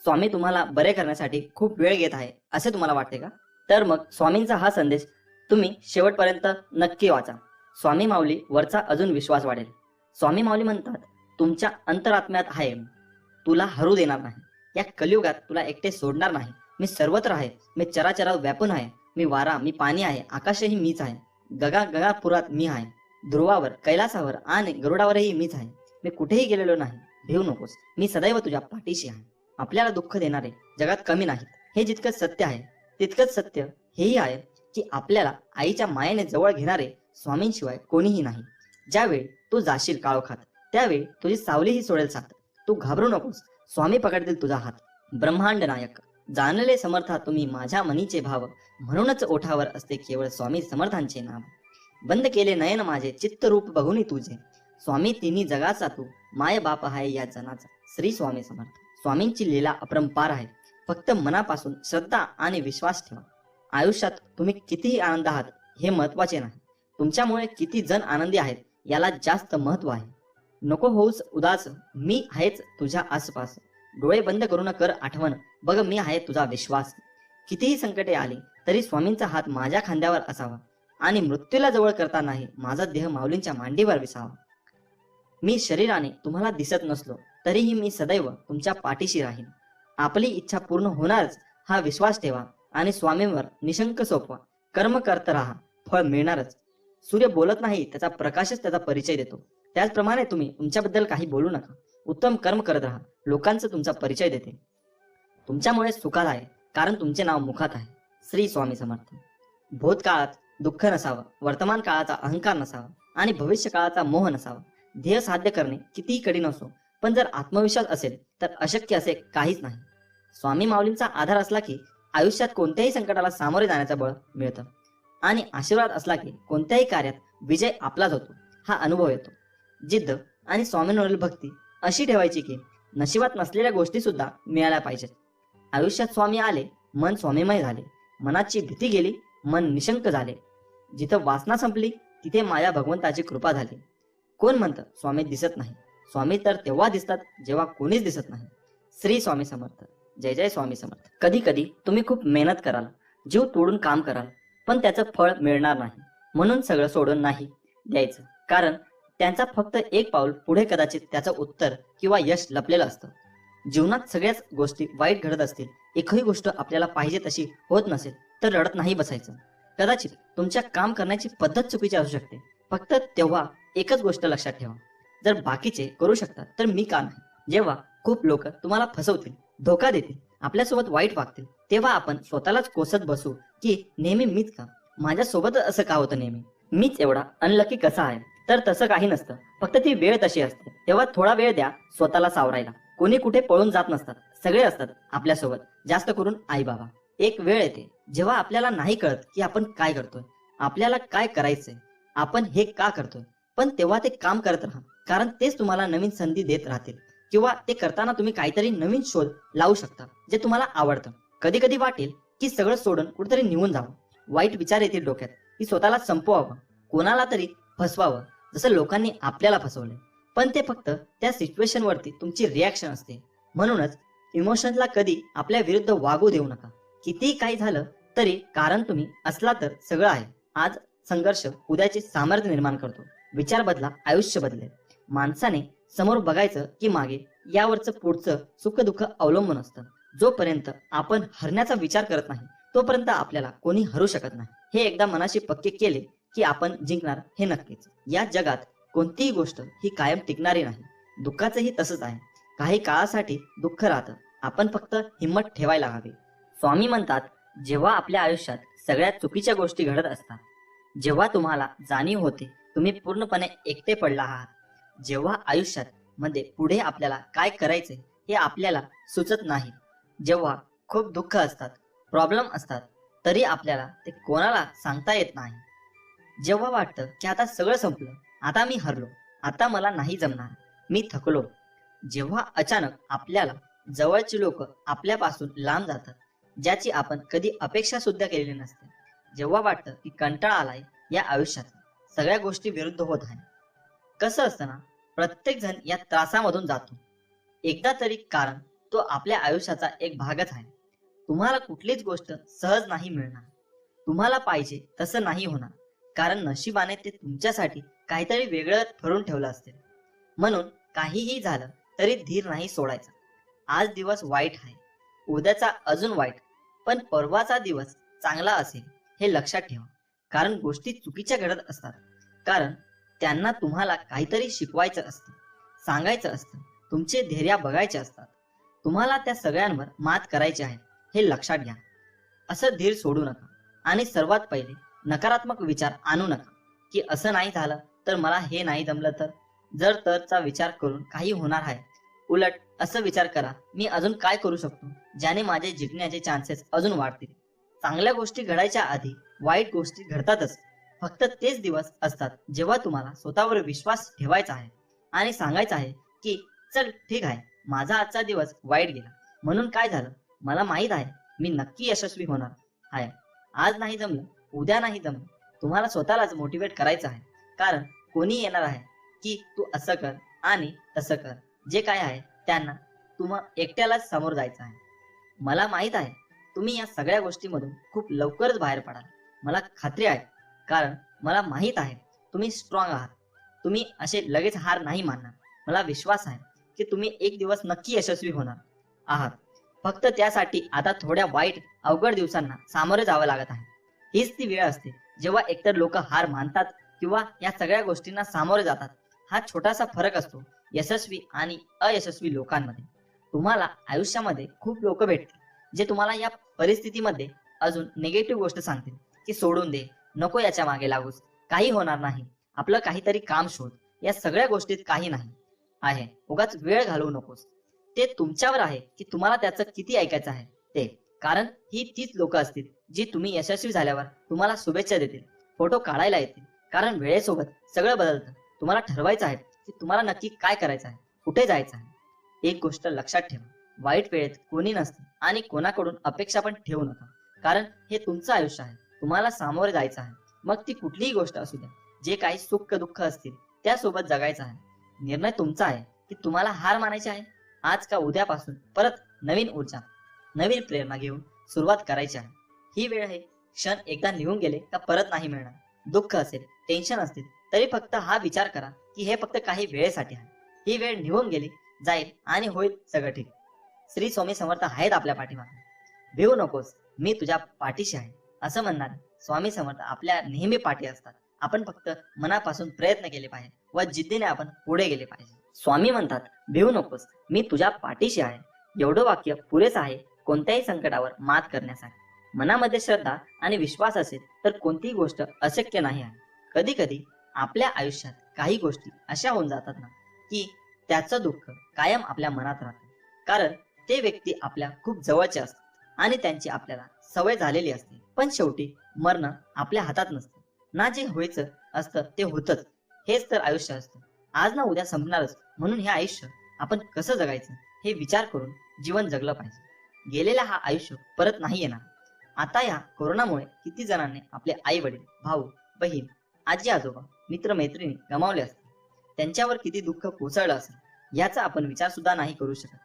स्वामी तुम्हाला बरे करण्यासाठी खूप वेळ घेत आहे असे तुम्हाला वाटते का? तर मग स्वामींचा हा संदेश तुम्ही शेवटपर्यंत नक्की वाचा. स्वामी माऊली वरचा अजून विश्वास वाढेल. स्वामी माऊली म्हणतात, तुमच्या अंतरात्म्यात आहे, तुला हरू देणार नाही. या कलियुगात तुला एकटे सोडणार नाही. मी सर्वत्र आहे. मी चराचरात व्यापून आहे. मी वारा, मी पाणी आहे. आकाशही मीच आहे. गगापुरात मी आहे. ध्रुवावर, कैलासावर आणि गरुडावरही मीच आहे. मी कुठेही गेलेलो नाही. भिवू नकोस, मी सदैव तुझ्या पाठीशी आहे. आपल्याला दुःख देणारे जगात कमी नाहीत, हे जितकं सत्य आहे तितकंच सत्य हेही आहे की आपल्याला आईच्या मायेने जवळ घेणारे स्वामींशिवाय कोणीही नाही. ज्यावेळी तू जाशील काळोखात, त्यावेळी तुझी सावलीही सोडेल साथ. तू घाबरू नकोस, स्वामी पकडतील तुझा हात. ब्रह्मांड नायक, जाणले समर्था तुम्ही माझ्या मनीचे भाव. म्हणूनच ओठावर असते केवळ स्वामी समर्थांचे नाव. बंद केले नयन माझे चित्त रूप बघुनी तुझे. स्वामी तिन्ही जगाचा तू, माय बाप आहे या जनाचा. श्री स्वामी समर्थ. स्वामींची लीला अपरंपार आहे. फक्त मनापासून श्रद्धा आणि विश्वास ठेवा. आयुष्यात तुम्ही कितीही आनंद आहात हे महत्वाचे नाही, तुमच्यामुळे किती जण आनंदी आहेत याला जास्त महत्व आहे. नको होऊस उदास, मी आहेच तुझ्या आसपास. डोळे बंद करून कर आठवण, बघ मी आहे तुझा विश्वास. कितीही संकटे आली तरी स्वामींचा हात माझ्या खांद्यावर असावा, आणि मृत्यूला जवळ करतानाही माझा देह माऊलींच्या मांडीवर विसावा. मी शरीराने तुम्हाला दिसत नसलो तरीही मी सदैव तुमच्या पाठीशी राहीन. आपली इच्छा पूर्ण होणारच हा विश्वास ठेवा आणि स्वामींवर निशंक सोपवा. कर्म करत राहा, फळ मिळणारच. सूर्य बोलत नाही, त्याचा प्रकाशच त्याचा परिचय देतो. त्याचप्रमाणे तुम्ही तुमच्याबद्दल काही बोलू नका. उत्तम कर्म करत राहा, लोकांचा तुमचा परिचय देते. तुमच्यामुळे सुखात आहे, कारण तुमचे नाव मुखात आहे. श्री स्वामी समर्थ. भूतकाळात दुःख नसावं, वर्तमान काळाचा अहंकार नसावा आणि भविष्य काळाचा मोह नसावा. ध्येय साध्य करणे कितीही कठीण असो, पण जर आत्मविश्वास असेल तर अशक्य असे काहीच नाही. स्वामी माऊलींचा आधार असला की आयुष्यात कोणत्याही संकटाला सामोरे जाण्याचं बळ मिळतं, आणि आशीर्वाद असला की कोणत्याही कार्यात विजय आपलाच होतो. हा अनुभव येतो. जिद्द आणि स्वामींवरील भक्ती अशी ठेवायची की नशिबात नसलेल्या गोष्टी सुद्धा मिळाल्या पाहिजेत. आयुष्यात स्वामी आले, मन स्वामीमय झाले. मनाची भीती गेली, मन निशंक झाले. जिथं वासना संपली तिथे माया भगवंताची कृपा झाली. कोण म्हणतं स्वामी दिसत नाही? स्वामी तर तेव्हा दिसतात जेव्हा कोणीच दिसत नाही. श्री स्वामी समर्थ. जय जय स्वामी समर्थ. कधी कधी तुम्ही खूप मेहनत कराल, जीव तोडून काम कराल, पण त्याचं फळ मिळणार नाही. म्हणून सगळं सोडून नाही द्यायचं, कारण त्यांचा फक्त एक पाऊल पुढे कदाचित त्याचं उत्तर किंवा यश लपलेलं असतं. जीवनात सगळ्याच गोष्टी वाईट घडत असतील, एकही गोष्ट आपल्याला पाहिजे तशी होत नसेल तर रडत नाही बसायचं. कदाचित तुमच्या काम करण्याची पद्धत चुकीची असू शकते. फक्त तेव्हा एकच गोष्ट लक्षात ठेवा, जर बाकीचे करू शकतात तर मी का नाही? जेव्हा खूप लोक तुम्हाला फसवतील, धोका देतील, आपल्यासोबत वाईट वागतील, तेव्हा आपण स्वतःलाच कोसत बसू की नेहमी मीच का? माझ्यासोबत असं का होतं नेहमी? मीच एवढा अनलकी कसा आहे? तर तसं काही नसतं, फक्त ती वेळ तशी असते. तेव्हा थोडा वेळ द्या स्वतःला सावरायला. कोणी कुठे पळून जात नसतात, सगळे असतात आपल्यासोबत, जास्त करून आई बाबा. एक वेळ येते जेव्हा आपल्याला नाही कळत की आपण काय करतोय, आपल्याला काय करायचंय, आपण हे का करतोय. पण तेव्हा ते काम करत राहा, कारण तेच तुम्हाला नवीन संधी देत राहतील. किंवा ते करताना तुम्ही काहीतरी नवीन शोध लावू शकता जे तुम्हाला आवडतं. कधी कधी वाटेल की सगळं सोडून कुठेतरी निघून जावं. वाईट विचार येतील डोक्यात की स्वतःला संपवावं, कोणाला तरी फसवावं, जसं लोकांनी आपल्याला फसवले. पण ते फक्त त्या सिच्युएशन वरती तुमची रिॲक्शन असते. म्हणूनच इमोशन्सला कधी आपल्या विरुद्ध वागू देऊ नका. कितीही काही झालं तरी कारण तुम्ही असला तर सगळं आहे. आज संघर्ष उद्याचे सामर्थ्य निर्माण करतो. विचार बदला, आयुष्य बदलेल. माणसाने समोर बघायचं की मागे, यावरचं पुढचं सुख दुःख अवलंबून असतं. जोपर्यंत आपण हरण्याचा विचार करत नाही तोपर्यंत आपल्याला कोणी हरू शकत नाही. हे एकदा मनाशी पक्के केले की आपण जिंकणार हे नक्कीच. या जगात कोणतीही गोष्ट ही कायम टिकणारी नाही. दुःखाचंही तसंच आहे. काही काळासाठी दुःख राहतं, आपण फक्त हिंमत ठेवायला हवी. स्वामी म्हणतात, जेव्हा आपल्या आयुष्यात सगळ्यात चुकीच्या गोष्टी घडत असतात, जेव्हा तुम्हाला जाणीव होते तुम्ही पूर्णपणे एकटे पडला आहात, जेव्हा आयुष्यात मध्ये पुढे आपल्याला काय करायचे हे आपल्याला सुचत नाही, जेव्हा खूप दुःख असतात, प्रॉब्लेम असतात, तरी आपल्याला ते कोणाला सांगता येत नाही, जेव्हा वाटतं की आता सगळं संपलं, आता मी हरलो, आता मला नाही जमणार, मी थकलो, जेव्हा अचानक आपल्याला जवळची लोक आपल्यापासून लांब जातात, ज्याची आपण कधी अपेक्षा सुद्धा केलेली नसते, जेव्हा वाटतं की कंटाळा आलाय या आयुष्यात, सगळ्या गोष्टी विरुद्ध होत आहे. कसं असतं ना, प्रत्येक जण या त्रासामधून जातो एकदा तरी, कारण तो आपल्या आयुष्याचा एक भागच आहे. तुम्हाला कुठलीच गोष्ट सहज नाही मिळणार, तुम्हाला पाहिजे तसं नाही होणार, कारण नशिबाने ते तुमच्यासाठी काहीतरी वेगळं ठरवून ठेवलं असते. म्हणून काहीही झालं तरी धीर नाही सोडायचा. आज दिवस वाईट आहे, उद्याचा अजून वाईट, पण परवाचा दिवस चांगला असेल हे लक्षात ठेवा. कारण गोष्टी चुकीच्या घडत असतात, कारण त्यांना तुम्हाला काहीतरी शिकवायचं असतं, सांगायचं असतं, तुमचे धैर्य बघायचे असतात. तुम्हाला त्या सगळ्यांवर मात करायची आहे हे लक्षात घ्या. असं धीर सोडू नका. आणि सर्वात पहिले नकारात्मक विचार आणू नका की असं नाही झालं तर, मला हे नाही जमलं तर, जर तरचा विचार करून काही होणार आहे. उलट असं विचार करा, मी अजून काय करू शकतो ज्याने माझे जिंकण्याचे चान्सेस अजून वाढतील. चांगल्या गोष्टी घडायच्या आधी वाईट गोष्टी घडतातच. फक्त तेच दिवस असतात जेव्हा तुम्हाला स्वतःवर विश्वास ठेवायचा आहे आणि सांगायचं आहे की चल ठीक आहे, माझा आजचा दिवस वाईट गेला, म्हणून काय झालं, मला माहित आहे मी नक्की यशस्वी होणार आहे. आज नाही जमलं, उद्या नाही जमलं, तुम्हाला स्वतःलाच मोटिवेट करायचं आहे. कारण कोणी येणार आहे की तू असं कर आणि तसं कर, जे काय आहे त्यांना तुम्हाला एकट्यालाच समोर जायचं आहे. मला माहित आहे तुम्ही या सगळ्या गोष्टीमधून खूप लवकरच बाहेर पडाल, मला खात्री आहे. कारण मला माहित आहे तुम्ही स्ट्रॉंग आहात, तुम्ही असे लगेच हार नाही मानणार. मला विश्वास आहे की तुम्ही एक दिवस नक्की यशस्वी होणार आहात. फक्त त्यासाठी आता थोड्या वाईट अवघड दिवसांना सामोरे जावं लागत आहे. हीच ती वेळ असते जेव्हा एकतर लोक हार मानतात किंवा या सगळ्या गोष्टींना सामोरे जातात. हा छोटासा फरक असतो यशस्वी आणि अयशस्वी लोकांमध्ये. तुम्हाला आयुष्यामध्ये खूप लोक भेटतील जे तुम्हाला या परिस्थितीमध्ये अजून निगेटिव्ह गोष्ट सांगतील की सोडून दे, नको याच्या मागे लागूस, काही होणार नाही, आपलं काहीतरी काम शोध, या सगळ्या गोष्टीत काही नाही आहे, उगाच वेळ घालवू नकोस. ते तुमच्यावर आहे की तुम्हाला त्याचं किती ऐकायचं आहे ते. कारण ही तीच लोक असतील जी तुम्ही यशस्वी झाल्यावर तुम्हाला शुभेच्छा देतील, फोटो काढायला येतील. कारण वेळेसोबत सगळं बदलतं. तुम्हाला ठरवायचं आहे की तुम्हाला नक्की काय करायचं आहे, कुठे जायचं आहे. एक गोष्ट लक्षात ठेवा, वाईट वेळेत कोणी नसतं आणि कोणाकडून अपेक्षा पण ठेवू नका. कारण हे तुमचं आयुष्य आहे, तुम्हाला सामोरे जायचं आहे. मग ती कुठलीही गोष्ट असू द्या, जे काही सुख दुःख असतील त्यासोबत जगायचं आहे. निर्णय तुमचा आहे की तुम्हाला हार मानायची आहे. आज का उद्यापासून परत नवीन ऊर्जा, नवीन प्रेरणा घेऊन सुरुवात करायची आहे. ही वेळ आहे, क्षण एकदा निघून गेले का परत नाही मिळणार. दुःख असेल, टेन्शन असतील तरी फक्त हा विचार करा की हे फक्त काही वेळेसाठी आहे. ही वेळ निघून गेली, जाईल आणि होईल सगळं ठीक. श्री स्वामी समर्थ आहेत आपल्या पाठीमागे. भिवू नकोस, मी तुझ्या पाठीशी आहे असं म्हणणार स्वामी समर्थ आपल्या नेहमी पाठी असतात. आपण फक्त मनापासून प्रयत्न केले पाहिजे व जिद्दीने आपण पुढे गेले पाहिजे. स्वामी म्हणतात, भिवू नकोस, मी तुझ्या पाठीशी आहे. एवढं वाक्य पुरेच आहे कोणत्याही संकटावर मात करण्यासाठी. मनामध्ये श्रद्धा आणि विश्वास असेल तर कोणतीही गोष्ट अशक्य नाही आहे. कधी कधी आपल्या आयुष्यात काही गोष्टी अशा होऊन जातात ना की त्याचं दुःख कायम आपल्या मनात राहतं. कारण ते व्यक्ती आपल्या खूप जवळचे असतात आणि त्यांची आपल्याला सवय झालेली असते. पण शेवटी मरण आपल्या हातात नसतं ना. जे व्हायचं असतं ते होतच. हेच तर आयुष्य असतं. आज ना उद्या संपणारच. म्हणून हे आयुष्य आपण कसं जगायचं हे विचार करून जीवन जगलं पाहिजे. गेलेला हा आयुष्य परत नाही येणार. आता या कोरोनामुळे किती जणांनी आपले आई वडील, भाऊ बहीण, आजी आजोबा, मित्र मैत्रिणी गमावले असतील. त्यांच्यावर किती दुःख कोसळलं असेल याचा आपण विचार सुद्धा नाही करू शकत.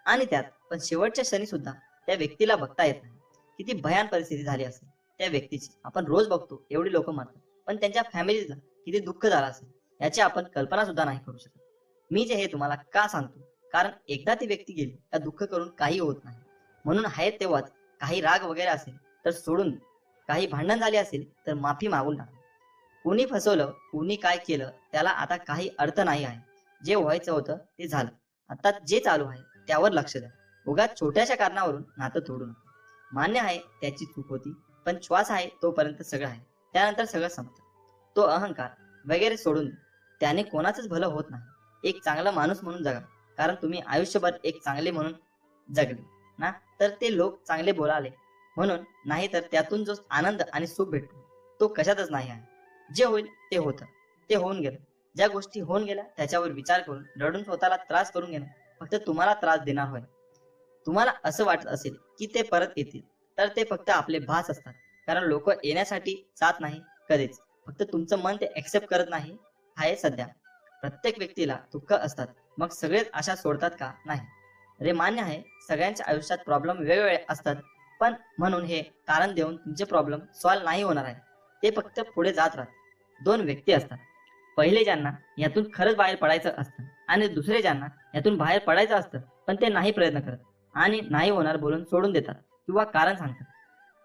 आणि त्यात पण शेवटच्या क्षणी सुद्धा त्या व्यक्तीला बघता येत नाही. किती भयान परिस्थिती झाली असेल त्या व्यक्तीची. आपण रोज बघतो एवढी लोक मरतात, पण त्यांच्या फॅमिलीला किती दुःख झालं असेल याची आपण कल्पना सुद्धा नाही करू शकत. मी जे हे तुम्हाला का सांगतो, कारण एकदा ती व्यक्ती गेली तर दुःख करून काही होत नाही. म्हणून आहे तेव्हाच काही राग वगैरे असेल तर सोडून दे. काही भांडण झाले असेल तर माफी मागून टाका. कुणी फसवलं, कुणी काय केलं त्याला आता काही अर्थ नाही आहे. जे व्हायचं होतं ते झालं. आता जे चालू आहे त्यावर लक्ष द्या. उगाच छोट्याशा कारणावरून नातं तोडू नका. मान्य आहे त्याची चूक होती, पण श्वास आहे तोपर्यंत सगळं आहे. त्यानंतर सगळं संपतं. तो अहंकार वगैरे सोडून दे. त्याने कोणाचंच भलं होत नाही. एक चांगला माणूस म्हणून जगा. कारण तुम्ही आयुष्यभर एक चांगले म्हणून जगले ना, तर ते लोक चांगले बोलाले म्हणून नाही, तर त्यातून जो आनंद आणि सुख भेटतो तो कशातच नाही आहे. जे होईल ते होतं, ते होऊन गेलं. ज्या गोष्टी होऊन गेल्या त्याच्यावर विचार करून रडून स्वतःला त्रास करून घेणं फक्त तुम्हाला त्रास देणार होय. तुम्हाला असं वाटत असेल की ते परत येतील, तर ते फक्त आपले भास असतात. कारण लोक येण्यासाठी जात नाही कधीच. फक्त तुमचं मन ते एक्सेप्ट करत नाही आहे सध्या. प्रत्येक व्यक्तीला दुःख असतात, मग सगळेच आशा सोडतात का? नाही रे. मान्य आहे सगळ्यांच्या आयुष्यात प्रॉब्लेम वेगवेगळे असतात, पण म्हणून हे कारण देऊन तुमचे प्रॉब्लेम सॉल्व्ह नाही होणार आहे. ते फक्त पुढे जात राहतात. दोन व्यक्ती असतात. पहिले ज्यांना यातून खरंच बाहेर पडायचं असतं आणि दुसरे ज्यांना यातून बाहेर पडायचं असतं पण ते नाही प्रयत्न करत आणि नाही होणार बोलून सोडून देतात किंवा कारण सांगतात.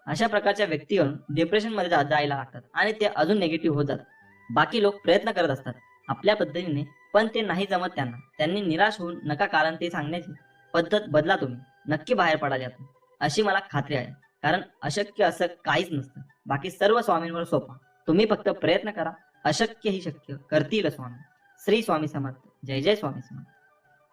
अशा प्रकारच्या व्यक्तीकडून डिप्रेशन मध्ये जायला लागतात आणि ते अजून निगेटिव्ह होत जातात. बाकी लोक प्रयत्न करत असतात आपल्या पद्धतीने, पण ते नाही जमत त्यांना. त्यांनी निराश होऊन नका कारण ते सांगण्याची पद्धत बदला. तुम्ही नक्की बाहेर पडाल यातून, अशी मला खात्री आहे. कारण अशक्य असं काहीच नसतं. बाकी सर्व स्वामींवर सोपा. तुम्ही फक्त प्रयत्न करा. अशक्य ही शक्य करतील स्वामी. श्री स्वामी समर्थ. जय जय स्वामी समर्थ.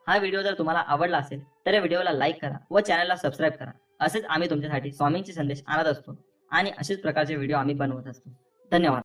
हा व्हिडिओ जर तुम्हाला आवडला असेल तर या व्हिडिओला लाईक करा व चॅनलला सबस्क्राईब करा. असेच आम्ही तुमच्यासाठी स्वामींचे संदेश आणत असतो आणि असेच प्रकारचे व्हिडिओ आम्ही बनवत असतो. धन्यवाद.